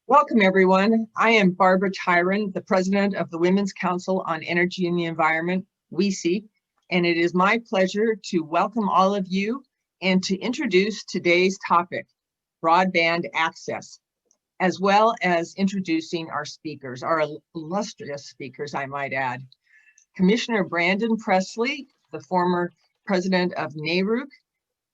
Welcome, everyone. I am Barbara Tyran, the President of the Women's Council on Energy and the Environment, WCEE, and it is my pleasure to welcome all of you and to introduce today's topic, broadband access, as well as introducing our speakers, our illustrious speakers, I might add. Commissioner Brandon Presley, the former president of NARUC,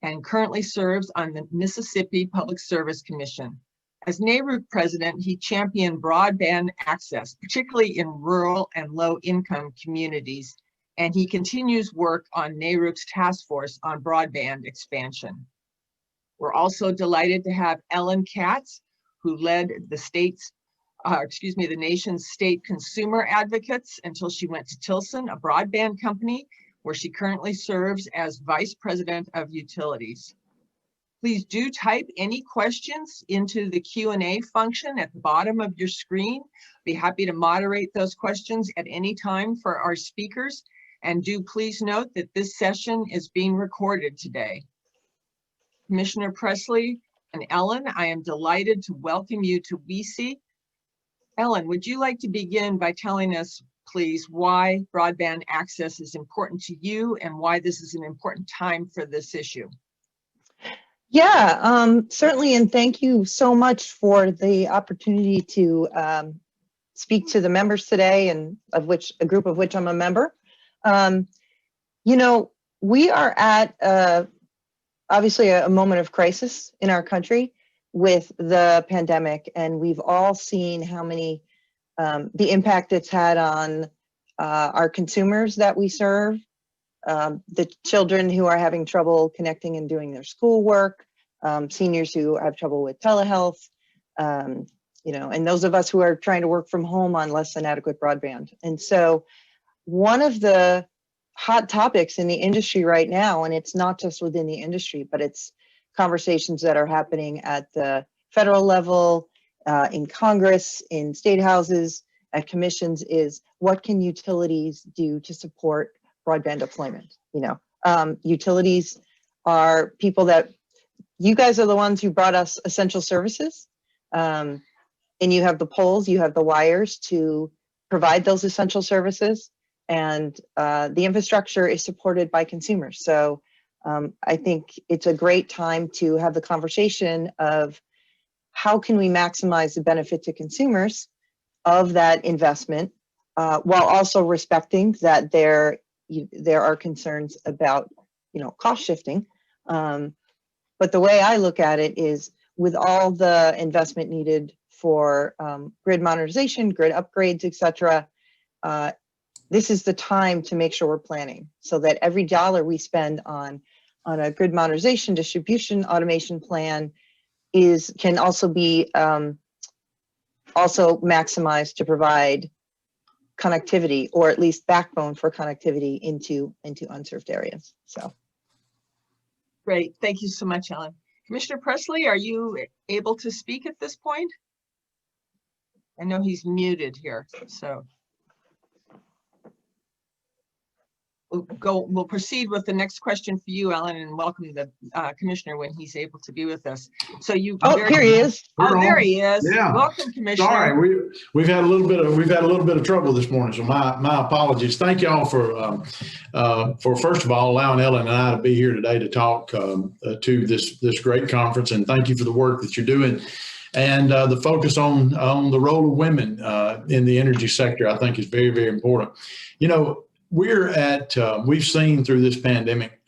and currently serves on the Mississippi Public Service Commission. As NARUC president, he championed broadband access, particularly in rural and low-income communities, and he continues work on NARUC's task force on broadband expansion. We're also delighted to have Elin Katz, who led the nation's state consumer advocates until she went to Tilson, a broadband company, where she currently serves as Vice President of Utilities. Please do type any questions into the Q&A function at the bottom of your screen. Be happy to moderate those questions at any time for our speakers. And do please note that this session is being recorded today. Commissioner Presley and Elin, I am delighted to welcome you to WCEE. Elin, would you like to begin by telling us, please, why broadband access is important to you and why this is an important time for this issue? Yeah, certainly, and thank you so much for the opportunity to speak to the members today, and a group of which I'm a member. You know, we are at obviously a moment of crisis in our country with the pandemic, and we've all seen how many the impact it's had on our consumers that we serve. The children who are having trouble connecting and doing their schoolwork, seniors who have trouble with telehealth, you know, and those of us who are trying to work from home on less than adequate broadband. And so one of the hot topics in the industry right now, and it's not just within the industry, but it's conversations that are happening at the federal level, in Congress, in state houses, at commissions, is what can utilities do to support broadband deployment? You know, utilities are people that, you guys are the ones who brought us essential services, and you have the poles, you have the wires to provide those essential services, and the infrastructure is supported by consumers. So I think it's a great time to have the conversation of how can we maximize the benefit to consumers of that investment, while also respecting that there are concerns about, you know, cost shifting. But the way I look at it is, with all the investment needed for grid modernization, grid upgrades, et cetera, this is the time to make sure we're planning so that every dollar we spend on a grid modernization, distribution, automation plan can also be also maximized to provide connectivity, or at least backbone for connectivity into unserved areas. So. Great, thank you so much, Elin. Commissioner Presley, are you able to speak at this point? I know he's muted here, so. We'll proceed with the next question for you, Elin, and welcome the commissioner when he's able to be with us. So you. Here he is. Oh, there he is. Yeah. Welcome, Commissioner. Sorry, we've had a little bit of trouble this morning, so my apologies. Thank y'all for first of all allowing Elin and I to be here today to talk to this great conference, and thank you for the work that you're doing. And the focus on the role of women in the energy sector, I think, is very, very important. You know, we've seen through this pandemic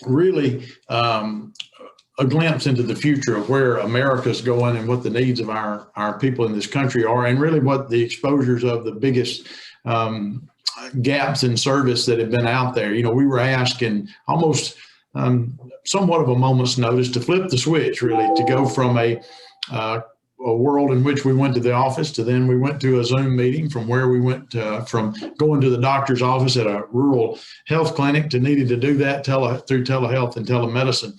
really a glimpse into the future of where America's going and what the needs of our people in this country are, and really what the exposures of the biggest gaps in service that have been out there. You know, we were asked in almost somewhat of a moment's notice to flip the switch, really, to go from a world in which we went to the office to then we went to a Zoom meeting, from where we went from going to the doctor's office at a rural health clinic to needing to do that through telehealth and telemedicine.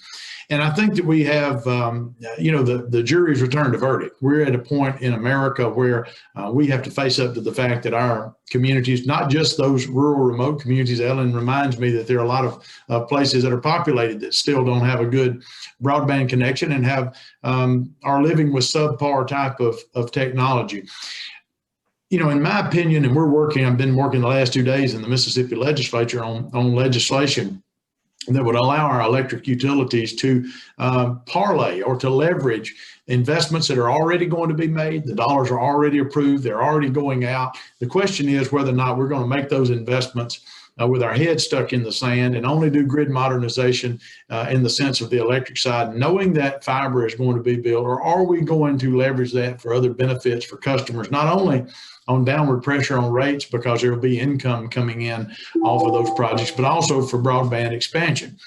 And I think that we have, the jury's returned a verdict. We're at a point in America where we have to face up to the fact that our communities, not just those rural, remote communities. Elin reminds me that there are a lot of places that are populated that still don't have a good broadband connection and are living with subpar type of technology. In my opinion, and I've been working the last 2 days in the Mississippi legislature on legislation that would allow our electric utilities to parlay or to leverage investments that are already going to be made. The dollars are already approved. They're already going out. The question is whether or not we're going to make those investments with our heads stuck in the sand and only do grid modernization in the sense of the electric side, knowing that fiber is going to be built, or are we going to leverage that for other benefits for customers, not only on downward pressure on rates because there will be income coming in off of those projects, but also for broadband expansion.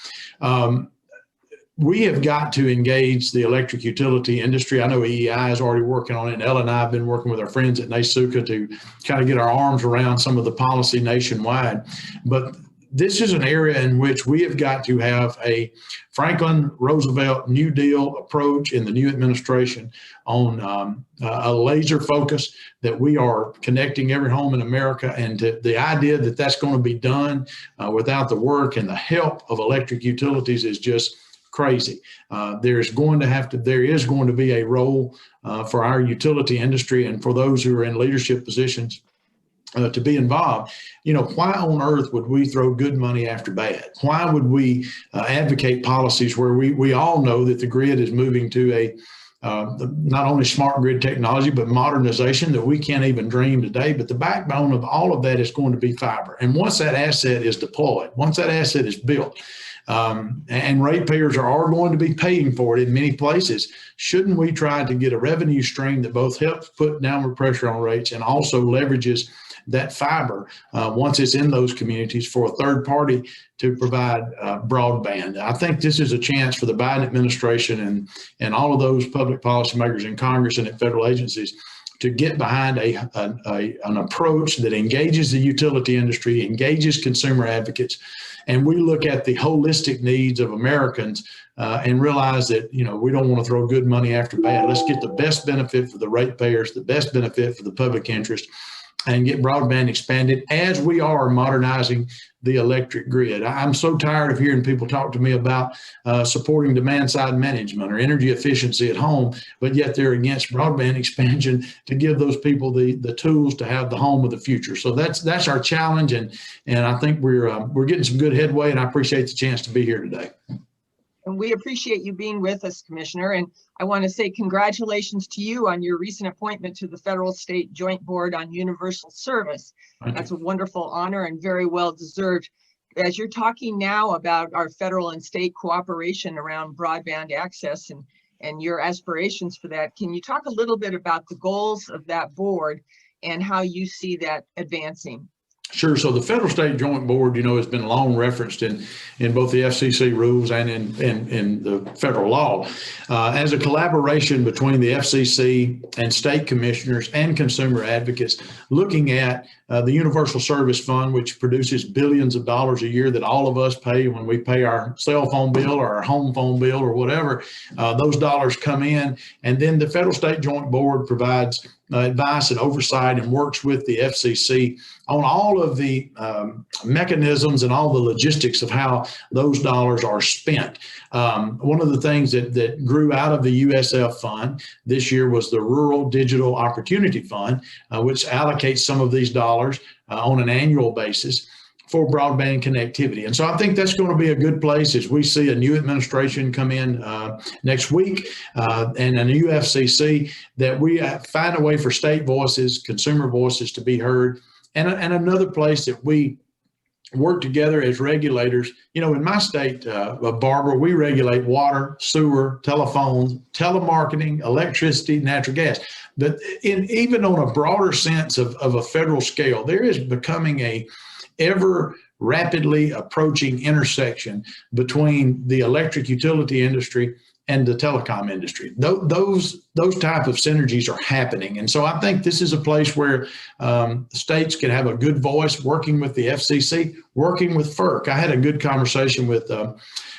We have got to engage the electric utility industry. I know EEI is already working on it, and Elin and I have been working with our friends at NASUCA to kind of get our arms around some of the policy nationwide. But this is an area in which we have got to have a Franklin Roosevelt New Deal approach in the new administration on a laser focus that we are connecting every home in America, and the idea that that's going to be done without the work and the help of electric utilities is just crazy. There is going to be a role for our utility industry and for those who are in leadership positions to be involved. Why on earth would we throw good money after bad? Why would we advocate policies where we all know that the grid is moving to not only smart grid technology, but modernization that we can't even dream today? But the backbone of all of that is going to be fiber. And once that asset is deployed, once that asset is built, and ratepayers are going to be paying for it in many places, shouldn't we try to get a revenue stream that both helps put downward pressure on rates and also leverages that fiber once it's in those communities for a third party to provide broadband? I think this is a chance for the Biden administration and all of those public policymakers in Congress and at federal agencies to get behind an approach that engages the utility industry, engages consumer advocates, and we look at the holistic needs of Americans and realize that, we don't want to throw good money after bad. Let's get the best benefit for the ratepayers, the best benefit for the public interest, and get broadband expanded as we are modernizing the electric grid. I'm so tired of hearing people talk to me about supporting demand side management or energy efficiency at home, but yet they're against broadband expansion to give those people the tools to have the home of the future. So that's our challenge, and I think we're getting some good headway, and I appreciate the chance to be here today. And we appreciate you being with us, Commissioner. And I want to say congratulations to you on your recent appointment to the Federal State Joint Board on Universal Service. That's a wonderful honor and very well deserved. As you're talking now about our federal and state cooperation around broadband access and your aspirations for that, can you talk a little bit about the goals of that board and how you see that advancing? Sure. So the Federal State Joint Board, has been long referenced in both the FCC rules and in the federal law as a collaboration between the FCC and state commissioners and consumer advocates, looking at the Universal Service Fund, which produces billions of dollars a year that all of us pay when we pay our cell phone bill or our home phone bill or whatever. Those dollars come in, and then the Federal State Joint Board provides advice and oversight and works with the FCC on all of the mechanisms and all the logistics of how those dollars are spent. One of the things that grew out of the USF fund this year was the Rural Digital Opportunity Fund, which allocates some of these dollars on an annual basis for broadband connectivity. And so I think that's going to be a good place as we see a new administration come in next week and a new FCC, that we find a way for state voices, consumer voices to be heard. And another place that we work together as regulators. In my state, Barbara, we regulate water, sewer, telephones, telemarketing, electricity, natural gas. But even on a broader sense of a federal scale, there is becoming a ever rapidly approaching intersection between the electric utility industry and the telecom industry. Those type of synergies are happening. And so I think this is a place where states can have a good voice working with the FCC, working with FERC. I had a good conversation with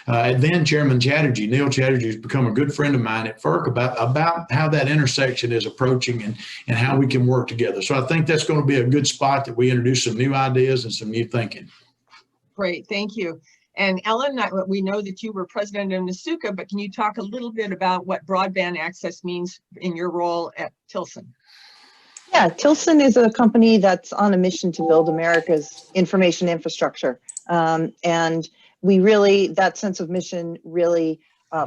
then Chairman Chatterjee. Neil Chatterjee has become a good friend of mine at FERC about how that intersection is approaching and how we can work together. So I think that's going to be a good spot that we introduce some new ideas and some new thinking. Great, thank you. And Elin, we know that you were president of NASUCA, but can you talk a little bit about what broadband access means in your role at Tilson? Yeah, Tilson is a company that's on a mission to build America's information infrastructure. And we really, that sense of mission really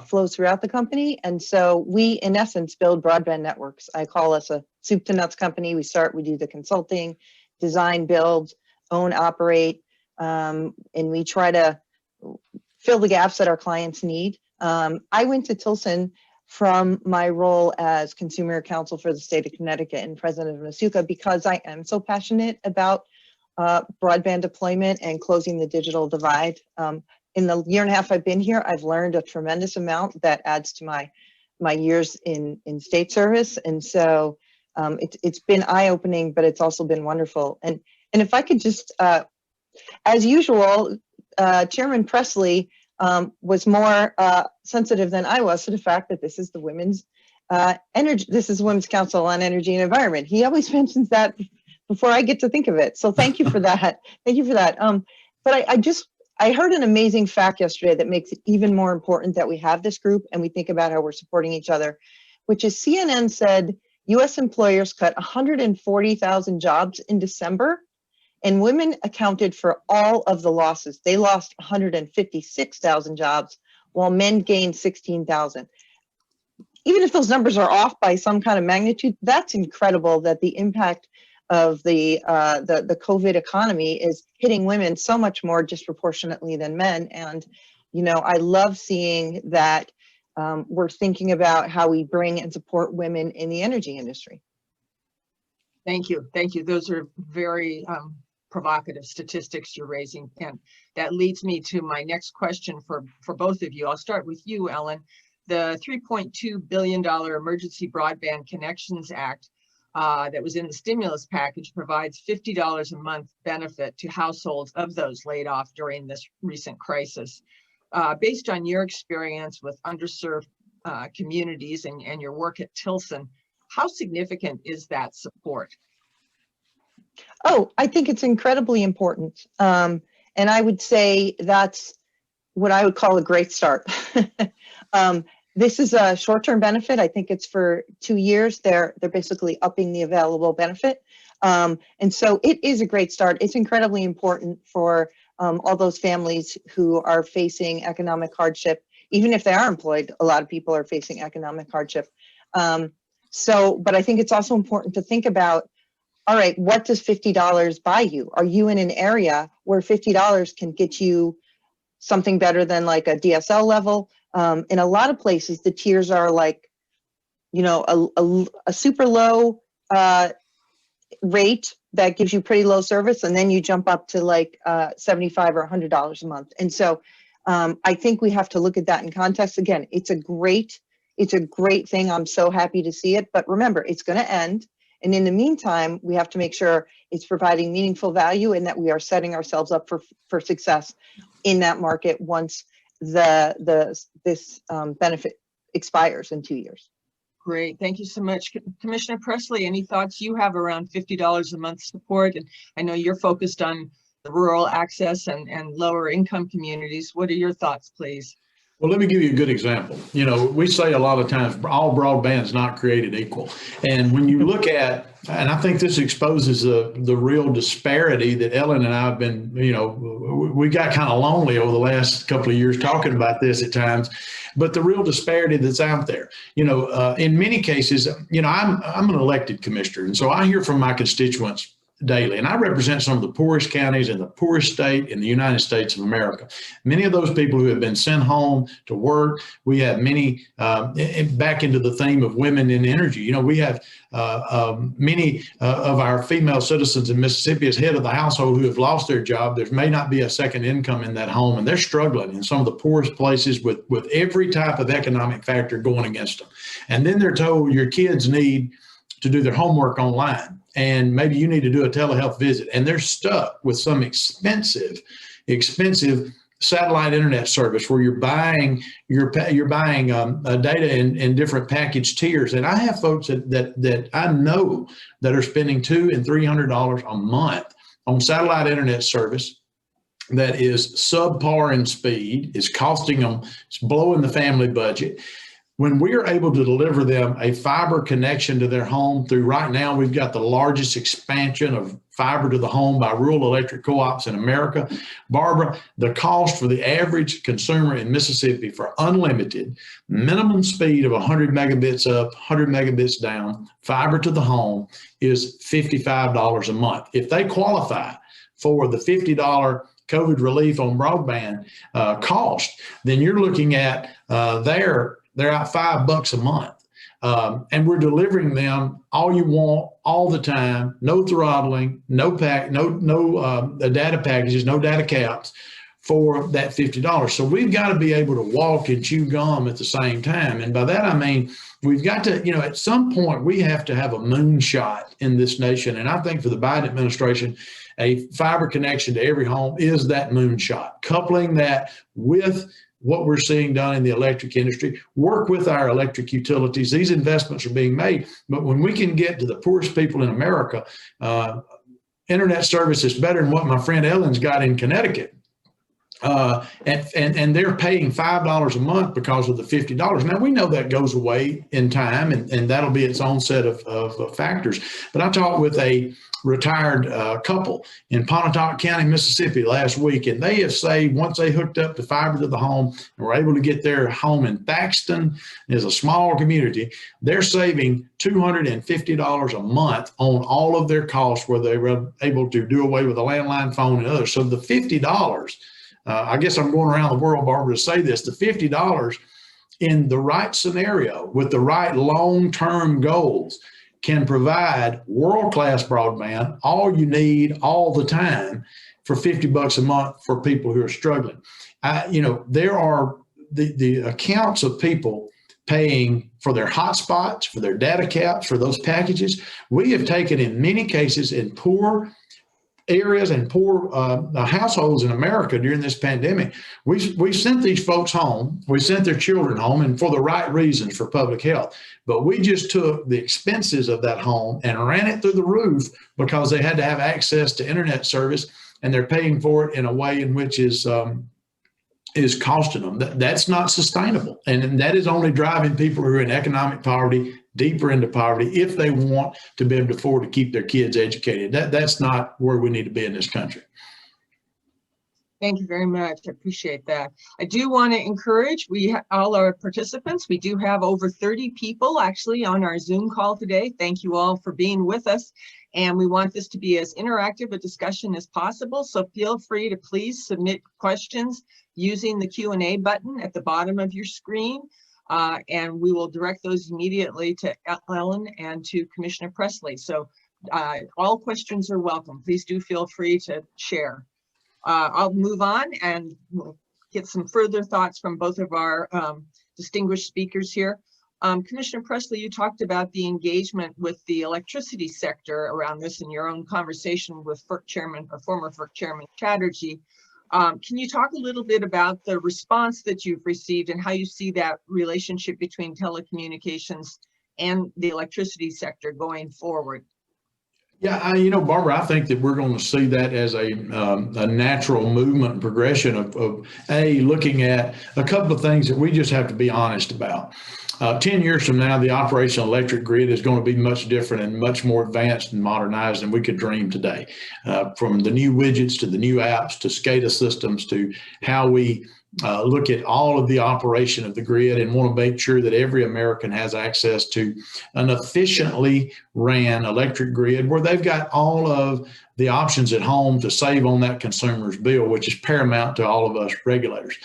flows throughout the company. And so we, in essence, build broadband networks. I call us a soup to nuts company. We do the consulting, design, build, own, operate, and we try to fill the gaps that our clients need. I went to Tilson from my role as consumer counsel for the state of Connecticut and president of NASUCA because I am so passionate about broadband deployment and closing the digital divide. In the year and a half I've been here, I've learned a tremendous amount that adds to my years in state service. And so it's been eye-opening, but it's also been wonderful. And if I could just, as usual, Chairman Presley was more sensitive than I was to the fact that this is the Women's Women's Council on Energy and Environment. He always mentions that before I get to think of it. So thank you for that. Thank you for that. But I heard an amazing fact yesterday that makes it even more important that we have this group and we think about how we're supporting each other, which is CNN said US employers cut 140,000 jobs in December. And women accounted for all of the losses. They lost 156,000 jobs while men gained 16,000. Even if those numbers are off by some kind of magnitude, that's incredible that the impact of the COVID economy is hitting women so much more disproportionately than men. And, you know, I love seeing that we're thinking about how we bring and support women in the energy industry. Thank you. Thank you. Those are very provocative statistics you're raising. And that leads me to my next question for both of you. I'll start with you, Elin. The $3.2 billion Emergency Broadband Connections Act that was in the stimulus package provides $50 a month benefit to households of those laid off during this recent crisis. Based on your experience with underserved communities and your work at Tilson, how significant is that support? Oh, I think it's incredibly important. And I would say that's what I would call a great start. This is a short-term benefit. I think it's for 2 years. They're basically upping the available benefit. And so it is a great start. It's incredibly important for all those families who are facing economic hardship. Even if they are employed, a lot of people are facing economic hardship. But I think it's also important to think about, all right, what does $50 buy you? Are you in an area where $50 can get you something better than like a DSL level? In a lot of places, the tiers are like, you know, a super low rate that gives you pretty low service, and then you jump up to like $75 or $100 a month. And so I think we have to look at that in context. Again, it's a great thing. I'm so happy to see it. But remember, it's going to end. And in the meantime, we have to make sure it's providing meaningful value and that we are setting ourselves up for success in that market once this benefit expires in 2 years. Great, thank you so much. Commissioner Presley, any thoughts you have around $50 a month support? And I know you're focused on the rural access and lower income communities. What are your thoughts, please? Well, let me give you a good example. You know, we say a lot of times, all broadband is not created equal. And when you look at, and I think this exposes the real disparity that Elin and I have been, you know, we got kind of lonely over the last couple of years talking about this at times, but the real disparity that's out there, you know, in many cases, you know, I'm an elected commissioner. And so I hear from my constituents daily. And I represent some of the poorest counties in the poorest state in the United States of America. Many of those people who have been sent home to work. We have many, back into the theme of women in energy. You know, we have many of our female citizens in Mississippi as head of the household who have lost their job. There may not be a second income in that home, and they're struggling in some of the poorest places with every type of economic factor going against them. And then they're told your kids need to do their homework online, and maybe you need to do a telehealth visit, and they're stuck with some expensive satellite internet service where you're buying data in different package tiers. And I have folks that I know that are spending $200 and $300 a month on satellite internet service that is subpar in speed, is costing them, it's blowing the family budget. When we are able to deliver them a fiber connection to their home through, right now, we've got the largest expansion of fiber to the home by rural electric co-ops in America. Barbara, the cost for the average consumer in Mississippi for unlimited, minimum speed of 100 megabits up, 100 megabits down, fiber to the home is $55 a month. If they qualify for the $50 COVID relief on broadband cost, then you're looking at they're out $5 a month. And we're delivering them all you want, all the time, no throttling, no data packages, no data caps for that $50. So we've got to be able to walk and chew gum at the same time. And by that, I mean, we've got to, you know, at some point we have to have a moonshot in this nation. And I think for the Biden administration, a fiber connection to every home is that moonshot. Coupling that with what we're seeing done in the electric industry, work with our electric utilities. These investments are being made, but when we can get to the poorest people in America, internet service is better than what my friend Ellen's got in Connecticut. And they're paying $5 a month because of the $50. Now, we know that goes away in time, and that'll be its own set of factors. But I talked with a retired couple in Pontotoc County, Mississippi last week, and they have saved, once they hooked up the fiber to the home and were able to get their home in Thaxton, is a small community, they're saving $250 a month on all of their costs where they were able to do away with a landline phone and others. So the $50, I guess I'm going around the world, Barbara, to say this, the $50 in the right scenario with the right long-term goals can provide world-class broadband, all you need all the time for $50 a month for people who are struggling. You know, there are the accounts of people paying for their hotspots, for their data caps, for those packages. We have taken in many cases in poor areas and poor households in America during this pandemic. We sent these folks home, we sent their children home, and for the right reasons, for public health. But we just took the expenses of that home and ran it through the roof because they had to have access to internet service, and they're paying for it in a way in which is costing them. That's not sustainable. And that is only driving people who are in economic poverty deeper into poverty if they want to be able to afford to keep their kids educated. That's not where we need to be in this country. Thank you very much. I appreciate that. I do want to encourage all our participants. We do have over 30 people actually on our Zoom call today. Thank you all for being with us. And we want this to be as interactive a discussion as possible. So feel free to please submit questions using the Q&A button at the bottom of your screen. And we will direct those immediately to Elin and to Commissioner Presley. So all questions are welcome. Please do feel free to share. I'll move on and we'll get some further thoughts from both of our distinguished speakers here. Commissioner Presley, you talked about the engagement with the electricity sector around this in your own conversation with FERC Chairman, or former FERC Chairman Chatterjee. Can you talk a little bit about the response that you've received and how you see that relationship between telecommunications and the electricity sector going forward? Yeah, you know, Barbara, I think that we're going to see that as a natural movement and progression of looking at a couple of things that we just have to be honest about. 10 years from now, the operational electric grid is going to be much different and much more advanced and modernized than we could dream today. From the new widgets to the new apps to SCADA systems to how we look at all of the operation of the grid and want to make sure that every American has access to an efficiently ran electric grid where they've got all of the options at home to save on that consumer's bill, which is paramount to all of us regulators.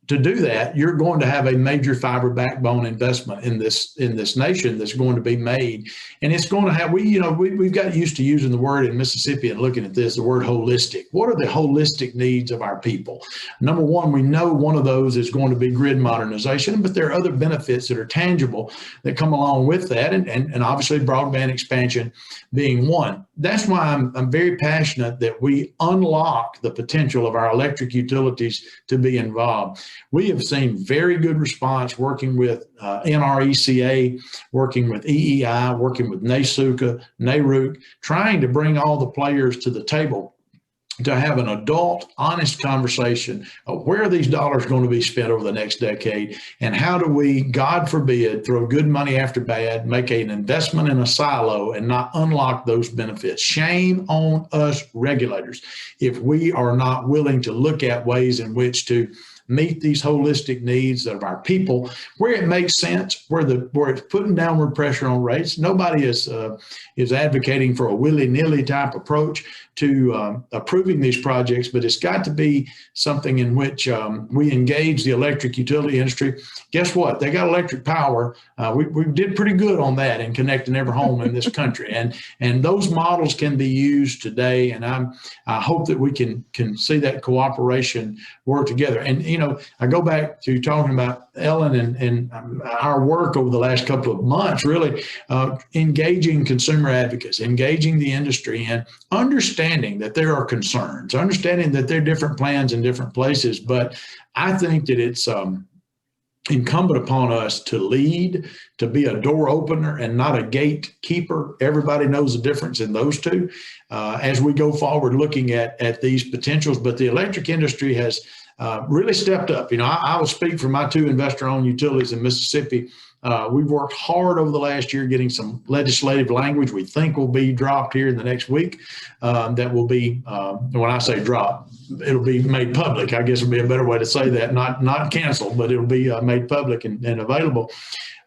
To do that, you're going to have a major fiber backbone investment in this nation that's going to be made, and it's going to have. We've got used to using the word in Mississippi and looking at this, the word holistic. What are the holistic needs of our people? Number one, we know one of those is going to be grid modernization, but there are other benefits that are tangible that come along with that, and obviously broadband expansion being one. That's why I'm very passionate that we unlock the potential of our electric utilities to be involved. We have seen very good response working with NRECA, working with EEI, working with NASUCA, NARUC, trying to bring all the players to the table to have an adult, honest conversation of where are these dollars going to be spent over the next decade, and how do we, God forbid, throw good money after bad, make an investment in a silo and not unlock those benefits. Shame on us regulators if we are not willing to look at ways in which to meet these holistic needs of our people where it makes sense, where it's putting downward pressure on rates. Nobody is advocating for a willy-nilly type approach to approving these projects, but it's got to be something in which we engage the electric utility industry. Guess what? They got electric power. We did pretty good on that in connecting every home in this country, and those models can be used today. And I hope that we can see that cooperation work together. And I go back to talking about Elin and our work over the last couple of months, really engaging consumer advocates, engaging the industry, and understanding that there are concerns, understanding that there are different plans in different places. But I think that it's incumbent upon us to lead, to be a door opener and not a gatekeeper. Everybody knows the difference in those two as we go forward looking at these potentials. But the electric industry has really stepped up. I will speak for my two investor-owned utilities in Mississippi. We've worked hard over the last year getting some legislative language we think will be dropped here in the next week. That will be, when I say drop, it'll be made public. I guess would be a better way to say that, not canceled, but it'll be made public and available.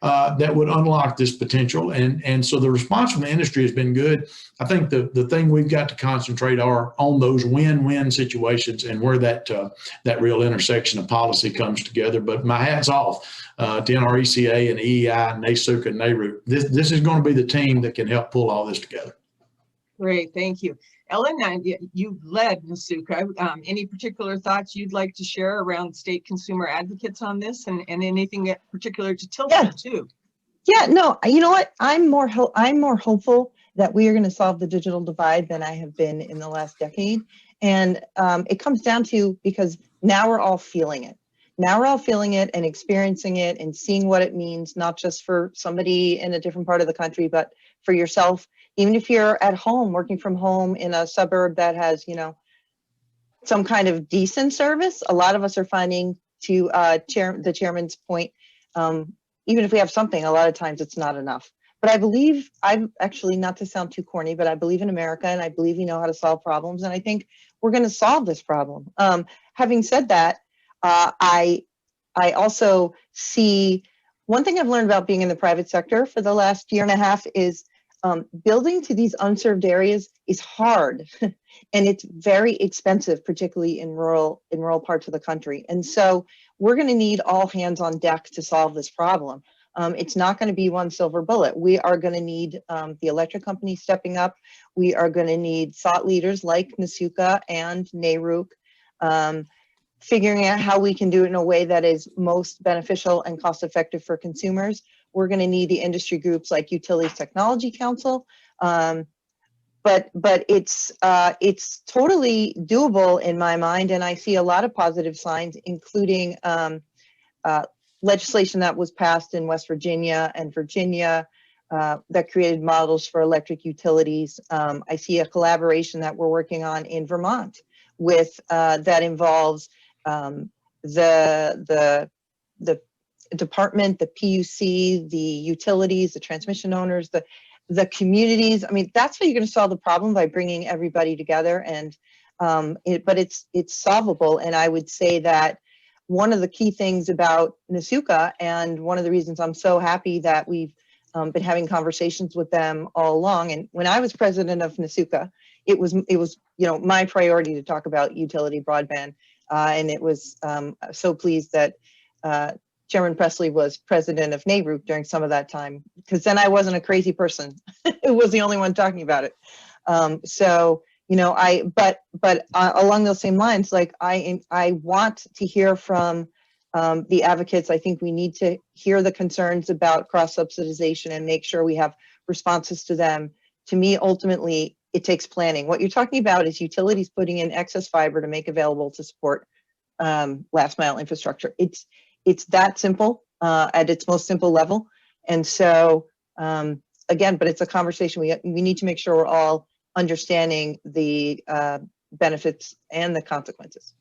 That would unlock this potential. And so the response from the industry has been good. I think the thing we've got to concentrate on those win-win situations and where that real intersection of policy comes together. But my hat's off to NRECA and EEI and NASUCA and NARUC. This is going to be the team that can help pull all this together. Great, thank you. Elin, you led NASUCA. Any particular thoughts you'd like to share around state consumer advocates on this, and anything particular to Tilson too? Yeah, no, you know what? I'm more hopeful that we are going to solve the digital divide than I have been in the last decade. And it comes down to, because now we're all feeling it. Now we're all feeling it and experiencing it and seeing what it means, not just for somebody in a different part of the country, but for yourself. Even if you're at home, working from home in a suburb that has, some kind of decent service, a lot of us are finding, to the chairman's point, even if we have something, a lot of times it's not enough. But I believe, I'm actually, not to sound too corny, but I believe in America, and I believe you know how to solve problems, and I think we're going to solve this problem. Having said that, I also see, one thing I've learned about being in the private sector for the last year and a half is building to these unserved areas is hard and it's very expensive, particularly in rural parts of the country. And so we're going to need all hands on deck to solve this problem. It's not going to be one silver bullet. We are going to need the electric companies stepping up. We are going to need thought leaders like NASUCA and NARUC, figuring out how we can do it in a way that is most beneficial and cost effective for consumers. We're going to need the industry groups like Utilities Technology Council, but it's totally doable in my mind, and I see a lot of positive signs, including legislation that was passed in West Virginia and Virginia that created models for electric utilities. I see a collaboration that we're working on in Vermont with that involves the department, the PUC, the utilities, the transmission owners, the communities. I mean, that's how you're going to solve the problem, by bringing everybody together. And but it's solvable. And I would say that one of the key things about NASUCA, and one of the reasons I'm so happy that we've been having conversations with them all along. And when I was president of NASUCA, it was my priority to talk about utility broadband. And it was so pleased that Chairman Presley was president of NARUC during some of that time, because then I wasn't a crazy person who was the only one talking about it. But along those same lines, like I want to hear from the advocates. I think we need to hear the concerns about cross-subsidization and make sure we have responses to them. To me, ultimately, it takes planning. What you're talking about is utilities putting in excess fiber to make available to support last mile infrastructure. It's that simple at its most simple level. And so, again, but it's a conversation we need to make sure we're all understanding the benefits and the consequences.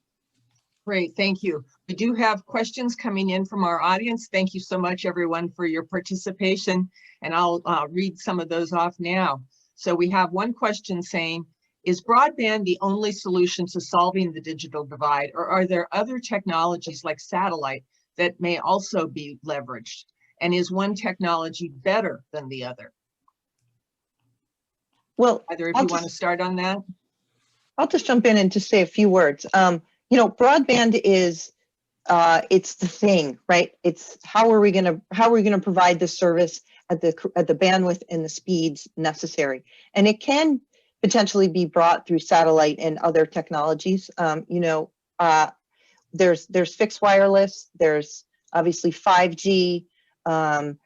Great, thank you. We do have questions coming in from our audience. Thank you so much, everyone, for your participation. And I'll read some of those off now. So we have one question saying, is broadband the only solution to solving the digital divide, or are there other technologies like satellite that may also be leveraged? And is one technology better than the other? Well, either of you want to start on that? I'll just jump in and just say a few words. Broadband is it's the thing, right? It's how are we going to provide the service at the bandwidth and the speeds necessary, and it can potentially be brought through satellite and other technologies. There's fixed wireless, there's obviously 5G, and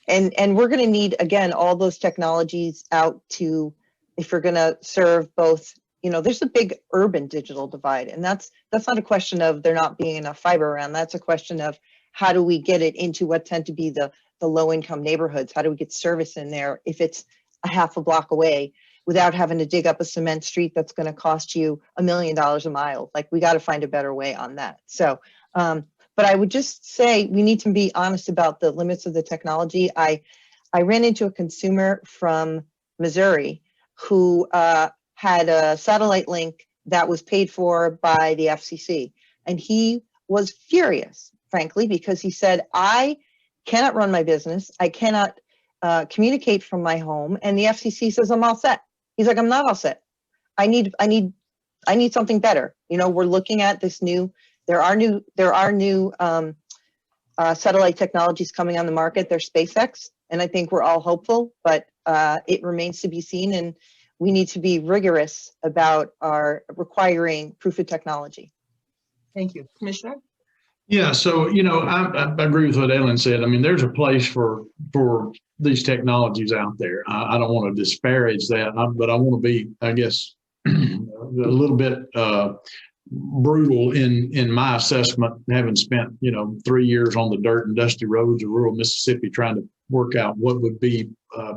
we're going to need, again, all those technologies out to, if we're going to serve both. There's a big urban digital divide, and that's not a question of there not being enough fiber around. That's a question of how do we get it into what tend to be the low income neighborhoods? How do we get service in there if it's a half a block away without having to dig up a cement street that's going to cost you $1 million a mile? Like, we got to find a better way on that. So, but I would just say we need to be honest about the limits of the technology. I ran into a consumer from Missouri who had a satellite link that was paid for by the FCC. And he was furious, frankly, because he said, I cannot run my business. I cannot communicate from my home. And the FCC says I'm all set. He's like, I'm not all set. I need something better. We're looking at this there are new satellite technologies coming on the market. There's SpaceX, and I think we're all hopeful, but it remains to be seen. And we need to be rigorous about our requiring proof of technology. Thank you. Commissioner? Yeah, so, I agree with what Elin said. I mean, there's a place for these technologies out there. I don't want to disparage that, but I want to be, I guess, a little bit brutal in my assessment, having spent, 3 years on the dirt and dusty roads of rural Mississippi trying to work out what would be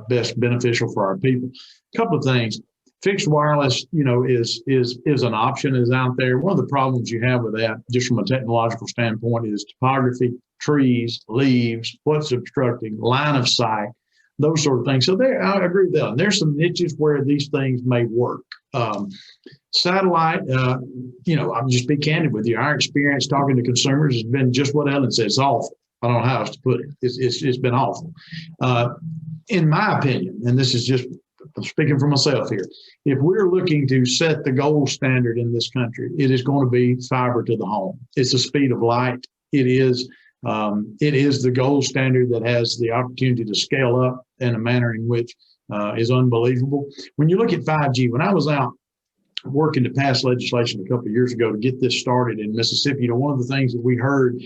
best beneficial for our people. A couple of things. Fixed wireless, is an option, is out there. One of the problems you have with that, just from a technological standpoint, is topography, trees, leaves, what's obstructing, line of sight, those sort of things. So I agree with that. And there's some niches where these things may work. Satellite, I'll just be candid with you. Our experience talking to consumers has been just what Elin said. It's awful. I don't know how else to put it. It's been awful. In my opinion, and this is just speaking for myself here, if we're looking to set the gold standard in this country, it is going to be fiber to the home. It's the speed of light. It is the gold standard that has the opportunity to scale up in a manner in which is unbelievable. When you look at 5G, when I was out working to pass legislation a couple of years ago to get this started in Mississippi, one of the things that we heard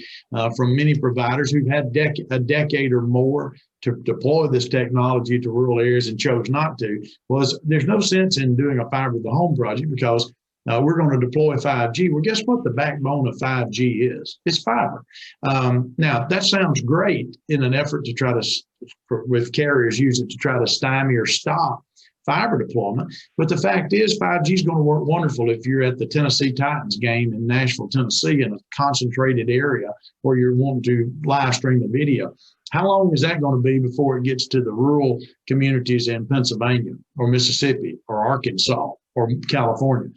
from many providers who've had a decade or more to deploy this technology to rural areas and chose not to was there's no sense in doing a fiber to the home project because we're going to deploy 5G. Well, guess what the backbone of 5G is? It's fiber. Now, that sounds great in an effort to try to, with carriers use it to try to stymie or stop fiber deployment. But the fact is 5G is going to work wonderful if you're at the Tennessee Titans game in Nashville, Tennessee, in a concentrated area where you're wanting to live stream a video. How long is that going to be before it gets to the rural communities in Pennsylvania or Mississippi or Arkansas or California.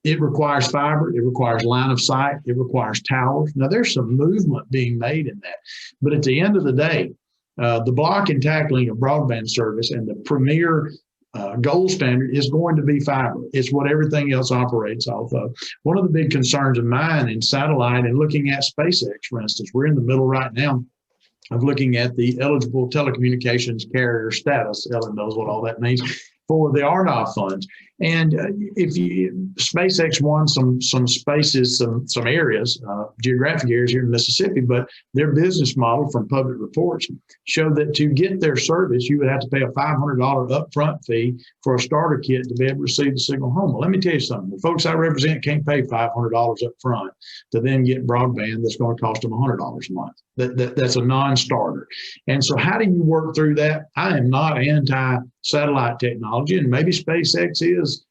It requires fiber, it requires line of sight, it requires towers. Now there's some movement being made in that, but at the end of the day, the block and tackling of broadband service and the premier gold standard is going to be fiber. It's what everything else operates off of. One of the big concerns of mine in satellite and looking at SpaceX, for instance, we're in the middle right now of looking at the eligible telecommunications carrier status. Ellen knows what all that means, for the RDOF funds. And if SpaceX won some spaces, some areas, geographic areas here in Mississippi, but their business model from public reports showed that to get their service, you would have to pay a $500 upfront fee for a starter kit to be able to receive the signal home. Well, let me tell you something. The folks I represent can't pay $500 upfront to then get broadband that's going to cost them $100 a month. That's a non-starter. And so how do you work through that? I am not anti-satellite technology, and maybe SpaceX is,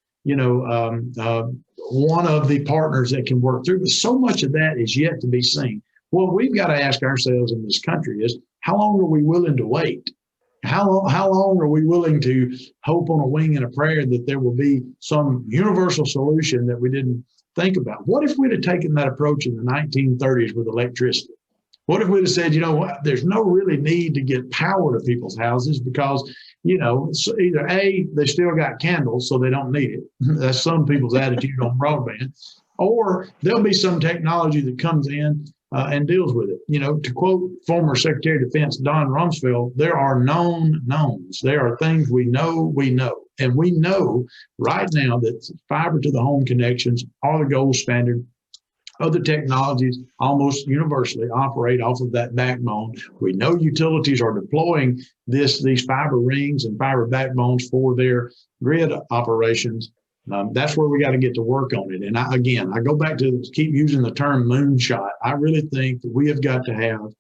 one of the partners that can work through, but so much of that is yet to be seen. What we've got to ask ourselves in this country is, how long are we willing to wait? How long are we willing to hope on a wing and a prayer that there will be some universal solution that we didn't think about? What if we'd have taken that approach in the 1930s with electricity? What if we'd have said, you know what, there's no really need to get power to people's houses because, either A, they still got candles, so they don't need it. That's some people's attitude on broadband. Or there'll be some technology that comes in and deals with it. To quote former Secretary of Defense Don Rumsfeld, there are known knowns. There are things we know. And we know right now that fiber to the home connections are the gold standard. Other technologies almost universally operate off of that backbone. We know utilities are deploying these fiber rings and fiber backbones for their grid operations. That's where we got to get to work on it. And I go back to keep using the term moonshot. I really think that we have got to have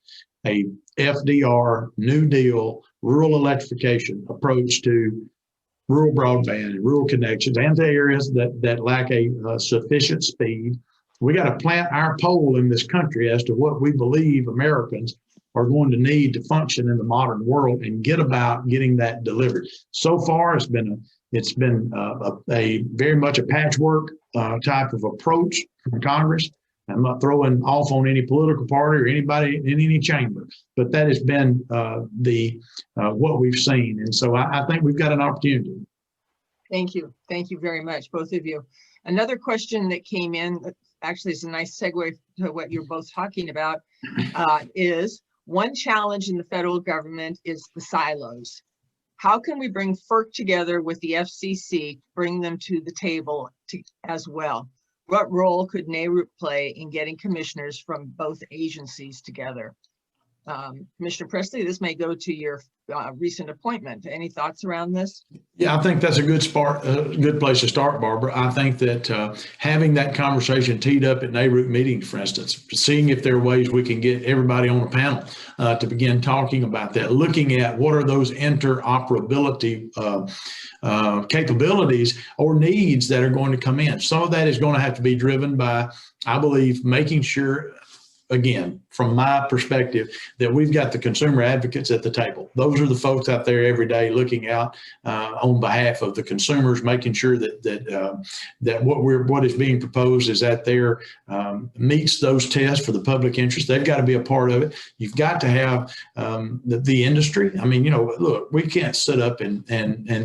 a FDR, New Deal, rural electrification approach to rural broadband and rural connections and to areas that lack a sufficient speed. We got to plant our pole in this country as to what we believe Americans are going to need to function in the modern world and get about getting that delivered. So far, it's been a very much a patchwork type of approach from Congress. I'm not throwing off on any political party or anybody in any chamber, but that has been what we've seen. And so I think we've got an opportunity. Thank you. Thank you very much, both of you. Another question that came in, actually is a nice segue to what you're both talking about, is one challenge in the federal government is the silos. How can we bring FERC together with the FCC, bring them to the table as well? What role could NARUC play in getting commissioners from both agencies together? Commissioner Presley, this may go to your recent appointment. Any thoughts around this? Yeah, I think that's a good place to start, Barbara. I think that having that conversation teed up at NARUC meetings, for instance, seeing if there are ways we can get everybody on a panel to begin talking about that, looking at what are those interoperability capabilities or needs that are going to come in. Some of that is going to have to be driven by, I believe, making sure, again, from my perspective, that we've got the consumer advocates at the table. Those are the folks out there every day looking out on behalf of the consumers, making sure that what is being proposed is that there meets those tests for the public interest. They've got to be a part of it. You've got to have the industry. I mean, look, we can't sit up and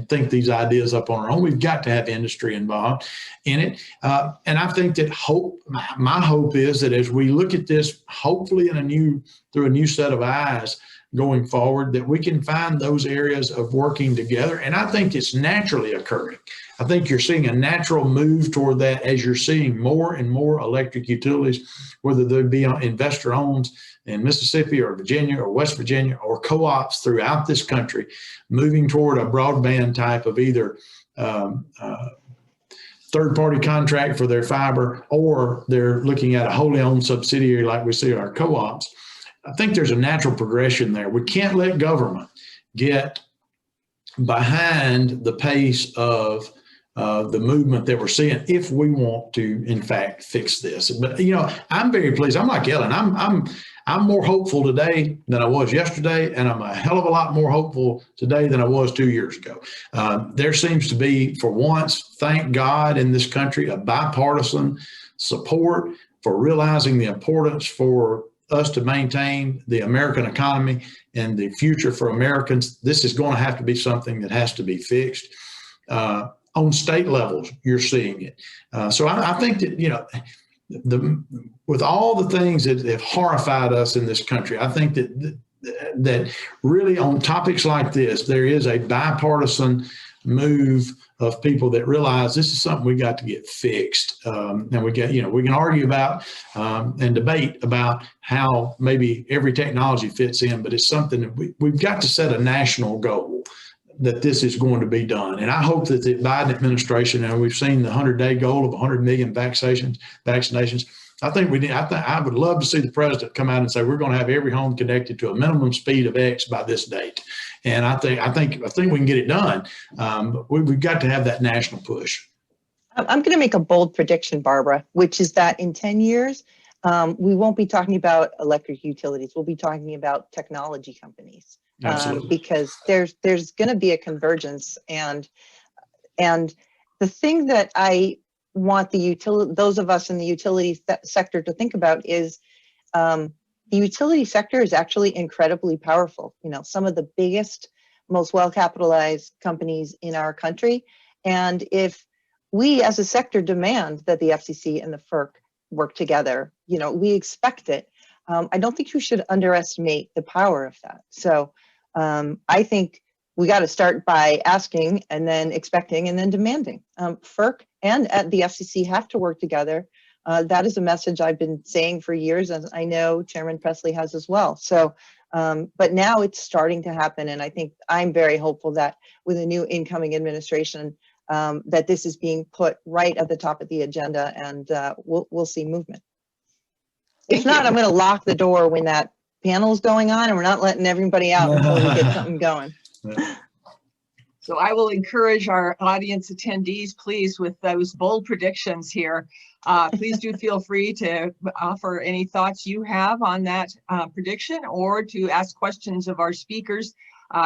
think these ideas up on our own. We've got to have industry involved in it. And I think that my hope is that as we look at this, hopefully through a new set of eyes going forward, that we can find those areas of working together. And I think it's naturally occurring. I think you're seeing a natural move toward that as you're seeing more and more electric utilities, whether they be investor owned in Mississippi or Virginia or West Virginia or co-ops throughout this country, moving toward a broadband type of either third-party contract for their fiber, or they're looking at a wholly owned subsidiary like we see our co-ops. I think there's a natural progression there. We can't let government get behind the pace of the movement that we're seeing if we want to, in fact, fix this. But I'm very pleased. I'm like Ellen. I'm more hopeful today than I was yesterday, and I'm a hell of a lot more hopeful today than I was 2 years ago. There seems to be, for once, thank God, in this country, a bipartisan support for realizing the importance for us to maintain the American economy and the future for Americans. This is going to have to be something that has to be fixed. On state levels, you're seeing it. So I think that, you know, with all the things that have horrified us in this country, I think that really on topics like this, there is a bipartisan move of people that realize this is something we got to get fixed. And we can argue about and debate about how maybe every technology fits in, but it's something that we've got to set a national goal that this is going to be done. And I hope that the Biden administration, and we've seen the 100-day goal of 100 million vaccinations. I think we need, I would love to see the president come out and say, we're going to have every home connected to a minimum speed of X by this date. And I think we can get it done. But we've got to have that national push. I'm going to make a bold prediction, Barbara, which is that in 10 years, we won't be talking about electric utilities. We'll be talking about technology companies. Because there's going to be a convergence, and the thing that I want those of us in the utility sector to think about is the utility sector is actually incredibly powerful. You know, some of the biggest, most well-capitalized companies in our country, and if we as a sector demand that the FCC and the FERC work together, you know, we expect it. I don't think you should underestimate the power of that. So I think we got to start by asking and then expecting and then demanding. FERC and the FCC have to work together. That is a message I've been saying for years, as I know Chairman Presley has as well. So, but now it's starting to happen. And I think I'm very hopeful that with a new incoming administration, that this is being put right at the top of the agenda, and we'll see movement. If not, I'm going to lock the door when that panel's going on, and we're not letting everybody out until we get something going. So I will encourage our audience attendees, please, with those bold predictions here. Please do feel free to offer any thoughts you have on that prediction, or to ask questions of our speakers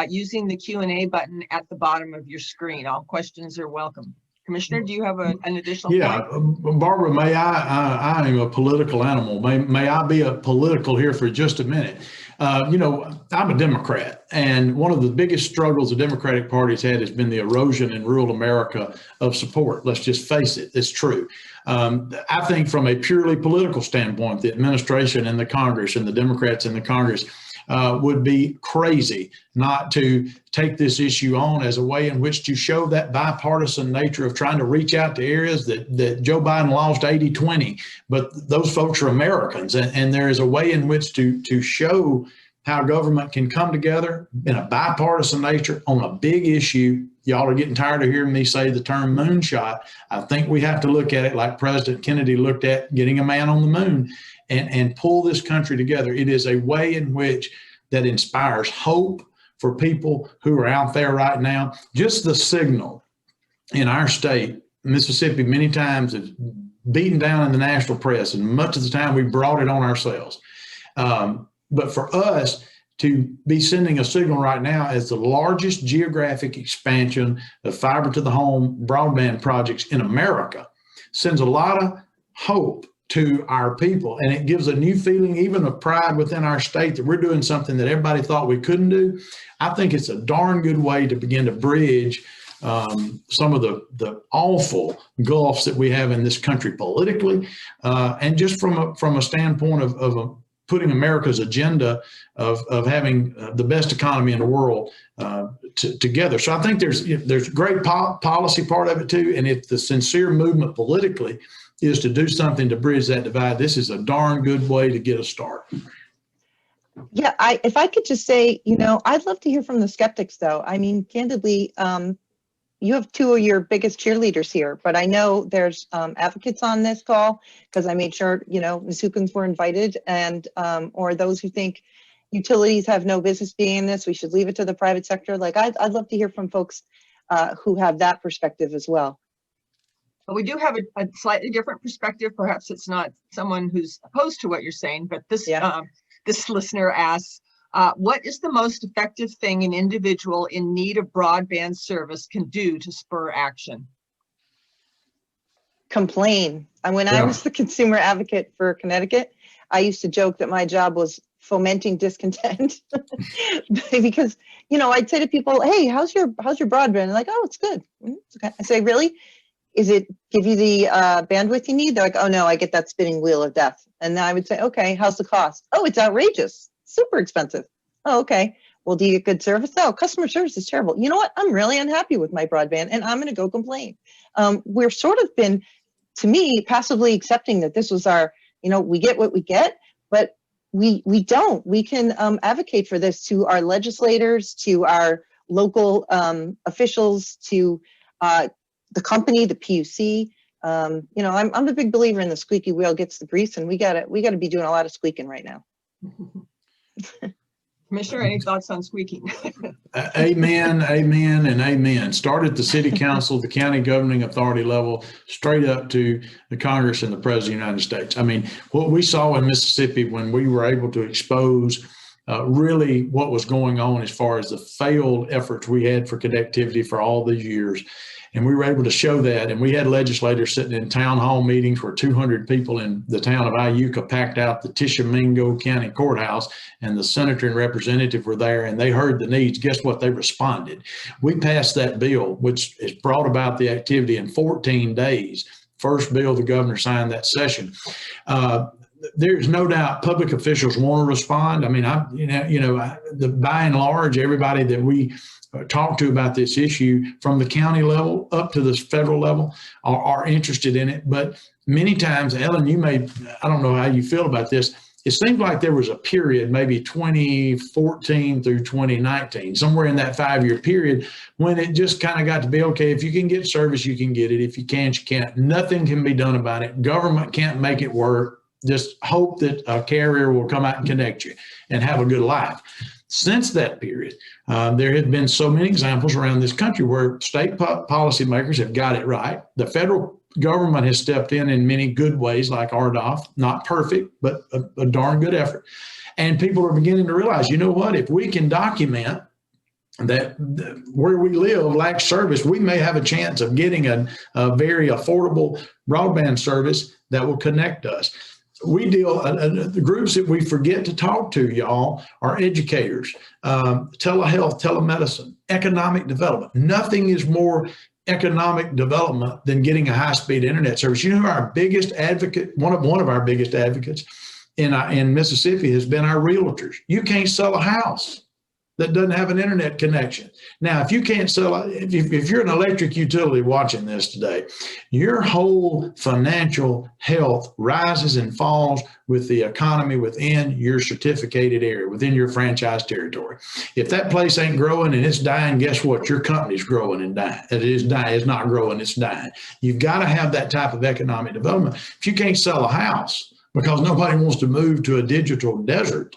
using the Q&A button at the bottom of your screen. All questions are welcome. Commissioner, do you have an additional point? Barbara, may I am a political animal. May I be a political here for just a minute? You know, I'm a Democrat, and one of the biggest struggles the Democratic Party's had has been the erosion in rural America of support. Let's just face it, it's true. I think from a purely political standpoint, the administration and the Congress and the Democrats in the Congress would be crazy not to take this issue on as a way in which to show that bipartisan nature of trying to reach out to areas that Joe Biden lost 80-20, but those folks are Americans, and there is a way in which to show how government can come together in a bipartisan nature on a big issue. Y'all are getting tired of hearing me say the term moonshot. I think we have to look at it like President Kennedy looked at getting a man on the moon, and pull this country together. It is a way in which that inspires hope for people who are out there right now. Just the signal in our state, Mississippi, many times is beaten down in the national press, and much of the time we brought it on ourselves. But for us to be sending a signal right now as the largest geographic expansion of fiber to the home broadband projects in America sends a lot of hope to our people, and it gives a new feeling, even of pride within our state, that we're doing something that everybody thought we couldn't do. I think it's a darn good way to begin to bridge some of the awful gulfs that we have in this country politically, and just from a standpoint of putting America's agenda of having the best economy in the world together. So I think there's great policy part of it too, and if the sincere movement politically is to do something to bridge that divide, this is a darn good way to get a start. Yeah, if I could just say, you know, I'd love to hear from the skeptics, though. I mean, candidly, you have two of your biggest cheerleaders here, but I know there's advocates on this call, because I made sure, you know, NASUCANs were invited, and or those who think utilities have no business being in this, we should leave it to the private sector. Like, I'd love to hear from folks who have that perspective as well. But we do have a slightly different perspective. Perhaps it's not someone who's opposed to what you're saying, but this This listener asks, what is the most effective thing an individual in need of broadband service can do to spur action? Complain. And when I Yeah. was the consumer advocate for Connecticut, I used to joke that my job was fomenting discontent because, you know, I'd say to people, hey, how's your broadband? And like, oh, it's good. It's okay. I say, really? Is it give you the bandwidth you need? They're like, oh no, I get that spinning wheel of death. And then I would say, okay, how's the cost? Oh, it's outrageous, super expensive. Oh, okay. Well, do you get good service? No, customer service is terrible. You know what? I'm really unhappy with my broadband and I'm going to go complain. We're sort of been, to me, passively accepting that this was our, you know, we get what we get, but we don't. We can advocate for this to our legislators, to our local officials, to the company, the PUC. You know, I'm a big believer in the squeaky wheel gets the grease, and we gotta be doing a lot of squeaking right now. Commissioner, any thoughts on squeaking? Amen, amen, and amen. Start at the city council, the county governing authority level, straight up to the Congress and the President of the United States. I mean, what we saw in Mississippi when we were able to expose really what was going on as far as the failed efforts we had for connectivity for all these years. And we were able to show that. And we had legislators sitting in town hall meetings where 200 people in the town of NASUCA packed out the Tishomingo County Courthouse, and the senator and representative were there, and they heard the needs. Guess what? They responded. We passed that bill, which has brought about the activity in 14 days. First bill the governor signed that session. There's no doubt public officials want to respond. I mean, by and large, everybody that we talk to about this issue from the county level up to the federal level are interested in it. But many times, Ellen, I don't know how you feel about this. It seems like there was a period, maybe 2014 through 2019, somewhere in that 5-year period, when it just kind of got to be, okay, if you can get service, you can get it. If you can't, you can't. Nothing can be done about it. Government can't make it work. Just hope that a carrier will come out and connect you and have a good life. Since that period, there have been so many examples around this country where state policymakers have got it right. The federal government has stepped in many good ways, like RDOF, not perfect, but a darn good effort. And people are beginning to realize, you know what, if we can document that where we live lacks service, we may have a chance of getting a very affordable broadband service that will connect us. We deal, the groups that we forget to talk to, y'all, are educators, telehealth, telemedicine, economic development. Nothing is more economic development than getting a high-speed internet service. You know who our biggest advocate, one of our biggest advocates in Mississippi has been our realtors. You can't sell a house that doesn't have an internet connection. Now, if you can't sell, if you're an electric utility watching this today, your whole financial health rises and falls with the economy within your certificated area, within your franchise territory. If that place ain't growing and it's dying, guess what? Your company's growing and dying. It is dying. It's not growing, it's dying. You've got to have that type of economic development. If you can't sell a house because nobody wants to move to a digital desert,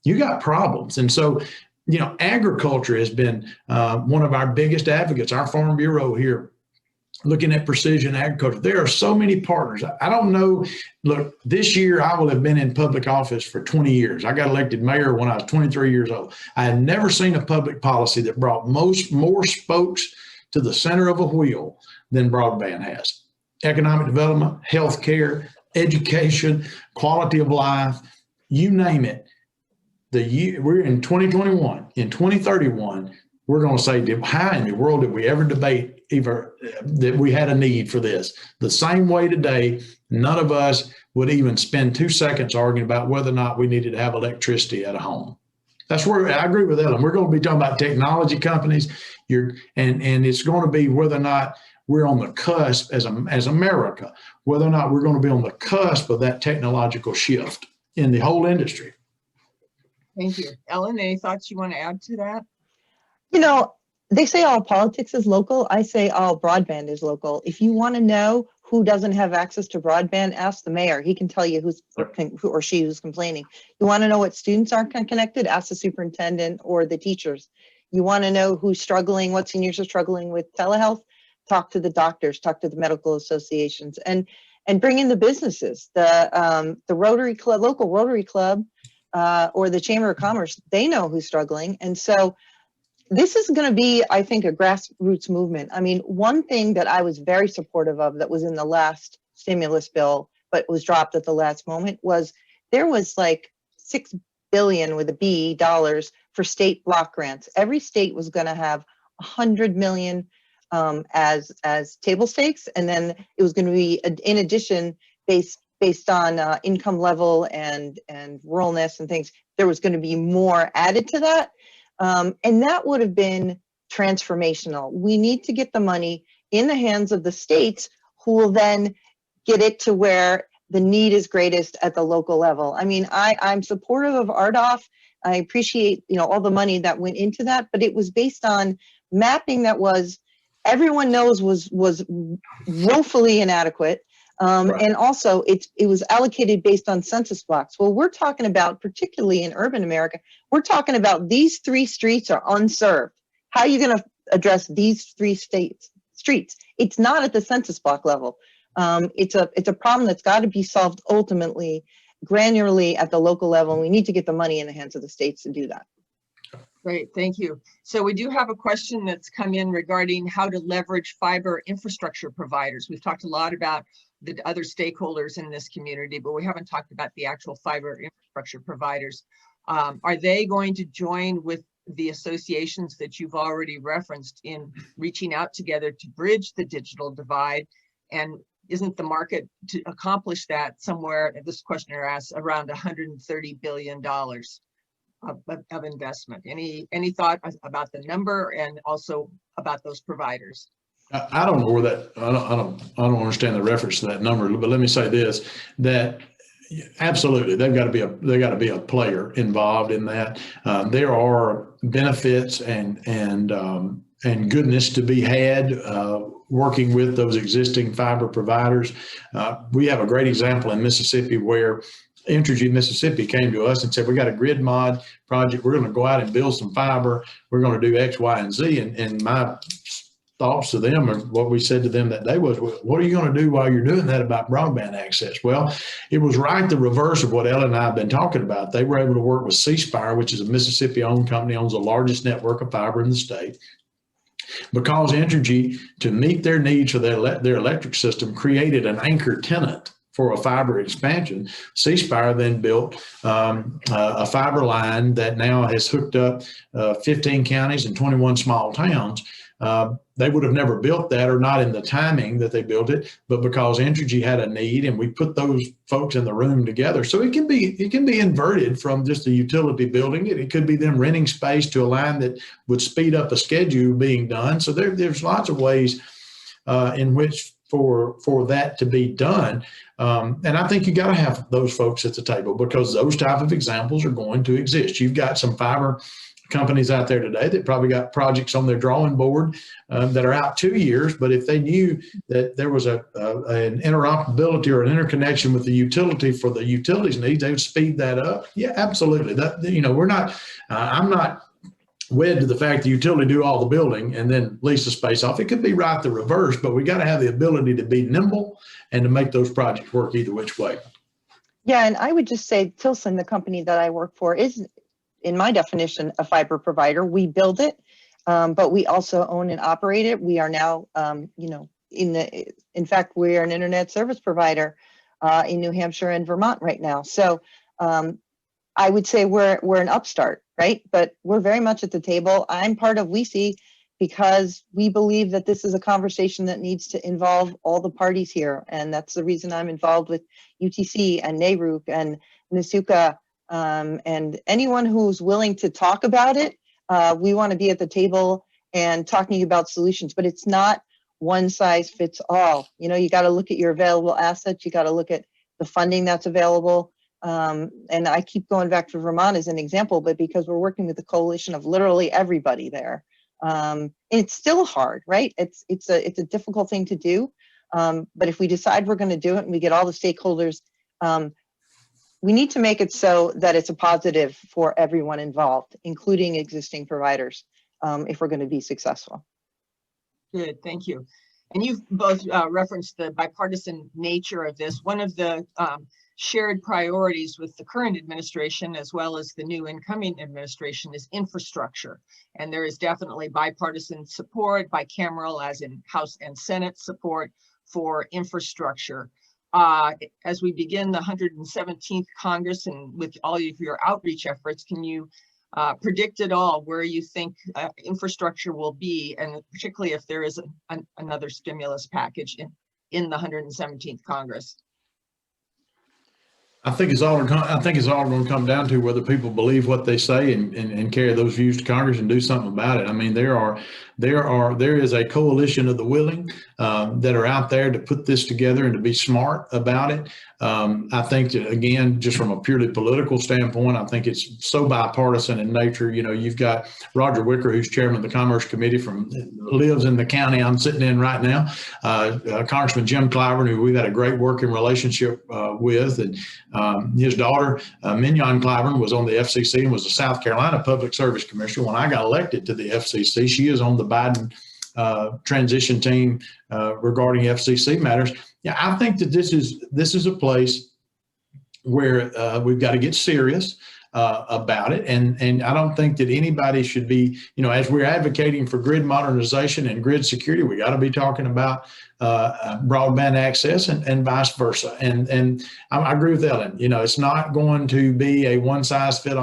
you got problems. And so, you know, agriculture has been one of our biggest advocates. Our Farm Bureau here, looking at precision agriculture. There are so many partners. I don't know. Look, this year I will have been in public office for 20 years. I got elected mayor when I was 23 years old. I had never seen a public policy that brought more spokes to the center of a wheel than broadband has. Economic development, healthcare, education, quality of life, you name it. We're in 2021. In 2031, we're going to say, how in the world did we ever debate that we had a need for this? The same way today, none of us would even spend 2 seconds arguing about whether or not we needed to have electricity at a home. That's where I agree with Ellen. We're going to be talking about technology companies, and it's going to be whether or not we're on the cusp as America, whether or not we're going to be on the cusp of that technological shift in the whole industry. Thank you. Ellen, any thoughts you want to add to that? You know, they say all politics is local. I say all broadband is local. If you want to know who doesn't have access to broadband, ask the mayor. He can tell you who or she who's complaining. You want to know what students aren't connected? Ask the superintendent or the teachers. You want to know who's struggling, what seniors are struggling with telehealth? Talk to the doctors, talk to the medical associations, and bring in the businesses, the Rotary Club, local Rotary Club. or the Chamber of Commerce, they know who's struggling. And so this is going to be, I think, a grassroots movement. I mean, one thing that I was very supportive of that was in the last stimulus bill, but was dropped at the last moment, was there was like $6 billion with a B dollars for state block grants. Every state was going to have 100 million as table stakes, and then it was going to be in addition based on income level and ruralness and things. There was going to be more added to that, and that would have been transformational. We need to get the money in the hands of the states, who will then get it to where the need is greatest at the local level. I mean, I'm supportive of RDOF. I appreciate, all the money that went into that, but it was based on mapping that was, everyone knows was woefully inadequate. Right. And also it was allocated based on census blocks. Well, we're talking about, particularly in urban America, we're talking about these 3 streets are unserved. How are you going to address these 3 streets? It's not at the census block level. It's a problem that's got to be solved ultimately, granularly at the local level. And we need to get the money in the hands of the states to do that. Great, thank you. So we do have a question that's come in regarding how to leverage fiber infrastructure providers. We've talked a lot about the other stakeholders in this community, but we haven't talked about the actual fiber infrastructure providers. Are they going to join with the associations that you've already referenced in reaching out together to bridge the digital divide? And isn't the market to accomplish that somewhere, this questioner asks, around $130 billion of investment? Any thought about the number and also about those providers? I don't know where that, I don't understand the reference to that number, but let me say this, that absolutely, they've got to be a player involved in that. There are benefits and goodness to be had working with those existing fiber providers. We have a great example in Mississippi where Entergy Mississippi came to us and said, we got a grid mod project. We're going to go out and build some fiber. We're going to do X, Y, and Z. And my thoughts to them, or what we said to them that day, was, what are you going to do while you're doing that about broadband access? Well, it was right the reverse of what Ellen and I have been talking about. They were able to work with C Spire, which is a Mississippi-owned company, owns the largest network of fiber in the state. Because Entergy, to meet their needs for their electric system, created an anchor tenant for a fiber expansion. C Spire then built a fiber line that now has hooked up 15 counties and 21 small towns. They would have never built that, or not in the timing that they built it, but because Entergy had a need and we put those folks in the room together. So it can be inverted from just a utility building it. It could be them renting space to a line that would speed up a schedule being done. So there's lots of ways in which for that to be done. And I think you got to have those folks at the table, because those type of examples are going to exist. You've got some fiber companies out there today that probably got projects on their drawing board that are out 2 years, but if they knew that there was an interoperability or an interconnection with the utility for the utilities needs, they would speed that up. Yeah, absolutely. That, we're not, I'm not wed to the fact the utility do all the building and then lease the space off. It could be right the reverse, but we got to have the ability to be nimble and to make those projects work either which way. Yeah, and I would just say Tilson, the company that I work for, is, in my definition, a fiber provider. We build it, but we also own and operate it. We are now, in fact, we are an internet service provider in New Hampshire and Vermont right now. So I would say we're an upstart, right? But we're very much at the table. I'm part of WCEE because we believe that this is a conversation that needs to involve all the parties here. And that's the reason I'm involved with UTC and NARUC and NASUCA. And anyone who's willing to talk about it, we want to be at the table and talking about solutions, but it's not one size fits all. You got to look at your available assets. You got to look at the funding that's available. And I keep going back to Vermont as an example, but because we're working with a coalition of literally everybody there, it's still hard, right? It's a difficult thing to do. But if we decide we're going to do it and we get all the stakeholders, we need to make it so that it's a positive for everyone involved, including existing providers, if we're going to be successful. Good, thank you. And you've both referenced the bipartisan nature of this. One of the shared priorities with the current administration as well as the new incoming administration is infrastructure. And there is definitely bipartisan support, bicameral as in House and Senate support for infrastructure. As we begin the 117th Congress and with all of your outreach efforts, can you predict at all where you think infrastructure will be, and particularly if there is another stimulus package in the 117th Congress? I think it's all going to come down to whether people believe what they say and carry those views to Congress and do something about it. I mean, there is a coalition of the willing that are out there to put this together and to be smart about it. I think that, again, just from a purely political standpoint, I think it's so bipartisan in nature. You know, you've got Roger Wicker, who's chairman of the Commerce Committee, lives in the county I'm sitting in right now. Congressman Jim Clyburn, who we've had a great working relationship with, and his daughter, Mignon Clyburn, was on the FCC and was a South Carolina Public Service Commissioner. When I got elected to the FCC, she is on the Biden transition team regarding FCC matters. Yeah, I think that this is a place where we've got to get serious about it, and I don't think that anybody should be, you know, as we're advocating for grid modernization and grid security, we got to be talking about broadband access and vice versa. And I agree with Ellen. You know, it's not going to be a one size fits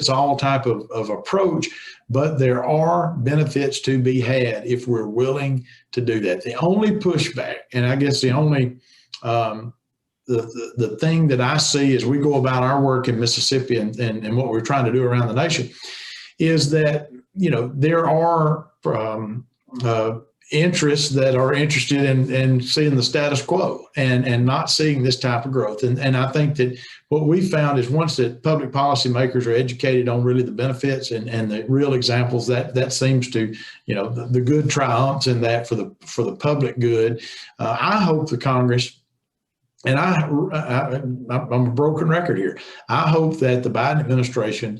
all type of approach, but there are benefits to be had if we're willing to do that. The only pushback, and I guess the only the thing that I see as we go about our work in Mississippi and what we're trying to do around the nation is that, you know, there are interests that are interested in seeing the status quo and not seeing this type of growth. And I think that what we found is once that public policymakers are educated on really the benefits and the real examples, that seems to, you know, the good triumphs in that for the public good. I hope the Congress, and I'm a broken record here, I hope that the Biden administration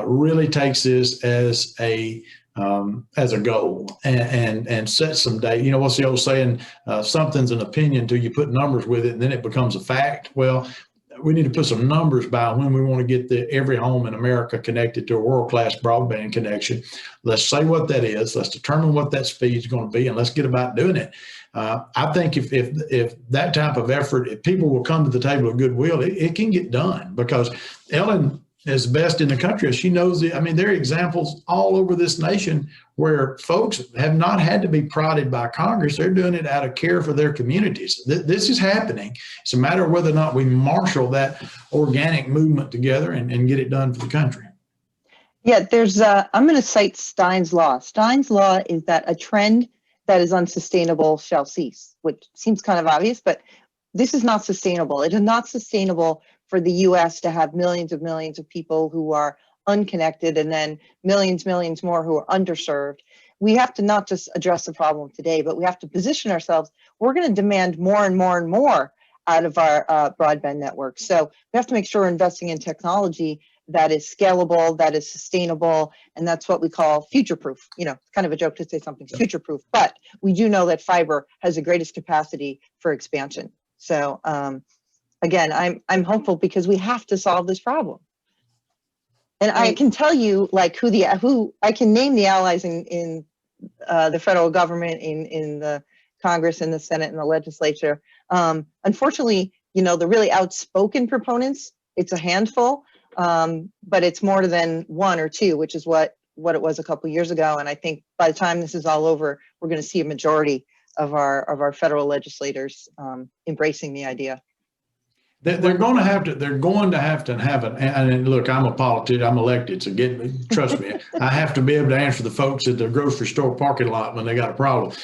really takes this as a goal and set some date. You know, what's the old saying? Something's an opinion till you put numbers with it, and then it becomes a fact. Well, we need to put some numbers by when we want to get every home in America connected to a world-class broadband connection. Let's say what that is. Let's determine what that speed is going to be, and let's get about doing it. I think if that type of effort, if people will come to the table of goodwill, it can get done, because Ellen is best in the country. She knows I mean, there are examples all over this nation where folks have not had to be prodded by Congress. They're doing it out of care for their communities. This is happening. It's a matter of whether or not we marshal that organic movement together and get it done for the country. Yeah, I'm going to cite Stein's law. Stein's law is that a trend that is unsustainable shall cease, which seems kind of obvious, but this is not sustainable. It is not sustainable for the US to have millions of people who are unconnected and then millions more who are underserved. We have to not just address the problem today, but we have to position ourselves. We're going to demand more and more out of our broadband network. So we have to make sure we're investing in technology that is scalable, that is sustainable, and that's what we call future-proof. You know, it's kind of a joke to say something's future-proof, but we do know that fiber has the greatest capacity for expansion. So again, I'm hopeful because we have to solve this problem. And I can tell you, like, who I can name the allies in the federal government, in the Congress, in the Senate, and the legislature. Unfortunately, you know, the really outspoken proponents, it's a handful. But it's more than one or two, which is what it was a couple of years ago. And I think by the time this is all over, we're going to see a majority of our federal legislators embracing the idea. They're going to have to have it. And look, I'm a politician. I'm elected, so trust me. I have to be able to answer the folks at the grocery store parking lot when they got a problem.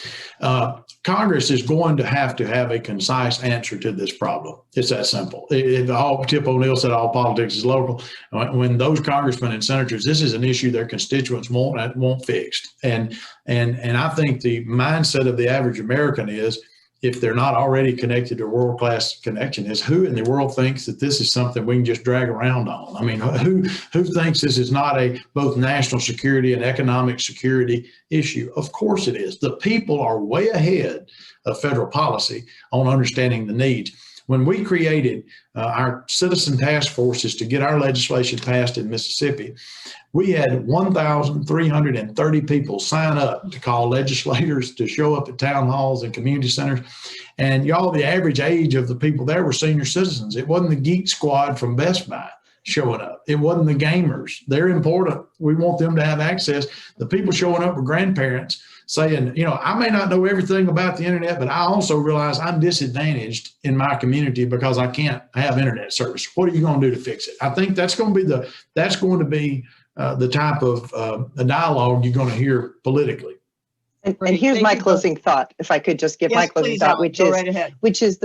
Congress is going to have a concise answer to this problem. It's that simple. Tip O'Neill said all politics is local. When those congressmen and senators, this is an issue their constituents want fixed. And I think the mindset of the average American is, if they're not already connected to a world-class connection, is who in the world thinks that this is something we can just drag around on? I mean, who thinks this is not a both national security and economic security issue? Of course it is. The people are way ahead of federal policy on understanding the needs. When we created our citizen task forces to get our legislation passed in Mississippi, we had 1,330 people sign up to call legislators to show up at town halls and community centers. And y'all, the average age of the people there were senior citizens. It wasn't the geek squad from Best Buy showing up. It wasn't the gamers. They're important. We want them to have access. The people showing up were grandparents saying, you know, I may not know everything about the internet, but I also realize I'm disadvantaged in my community because I can't have internet service. What are you going to do to fix it? I think that's going to be the type of a dialogue you're going to hear politically. And here's my closing thought, if I could just give my closing thought, which is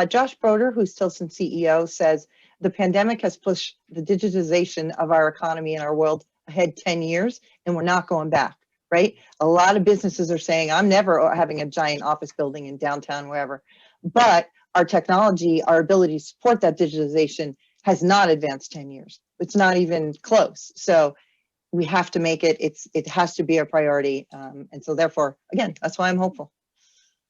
Josh Broder, who's Tilson CEO, says the pandemic has pushed the digitization of our economy and our world ahead 10 years, and we're not going back. Right? A lot of businesses are saying, I'm never having a giant office building in downtown, wherever. But our technology, our ability to support that digitization has not advanced 10 years. It's not even close. So we have to make it, it has to be a priority. And so therefore, again, that's why I'm hopeful.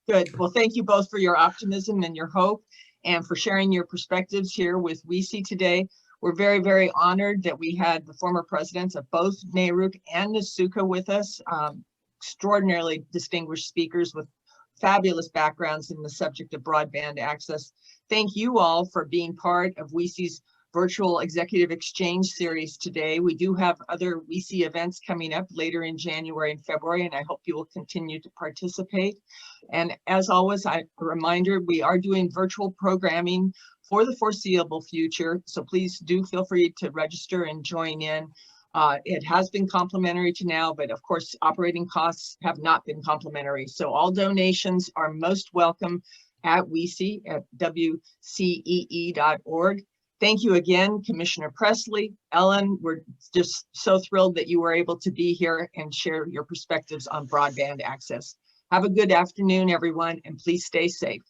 Good. Well, thank you both for your optimism and your hope and for sharing your perspectives here with WCEE today. We're very, very honored that we had the former presidents of both NARUC and NASUCA with us, extraordinarily distinguished speakers with fabulous backgrounds in the subject of broadband access. Thank you all for being part of WCEE's virtual executive exchange series today. We do have other WCEE events coming up later in January and February, and I hope you will continue to participate. And as always, a reminder, we are doing virtual programming for the foreseeable future. So please do feel free to register and join in. It has been complimentary to now, but of course, operating costs have not been complimentary. So all donations are most welcome at WCEE at WCEE.org. Thank you again, Commissioner Presley. Elin, we're just so thrilled that you were able to be here and share your perspectives on broadband access. Have a good afternoon, everyone, and please stay safe.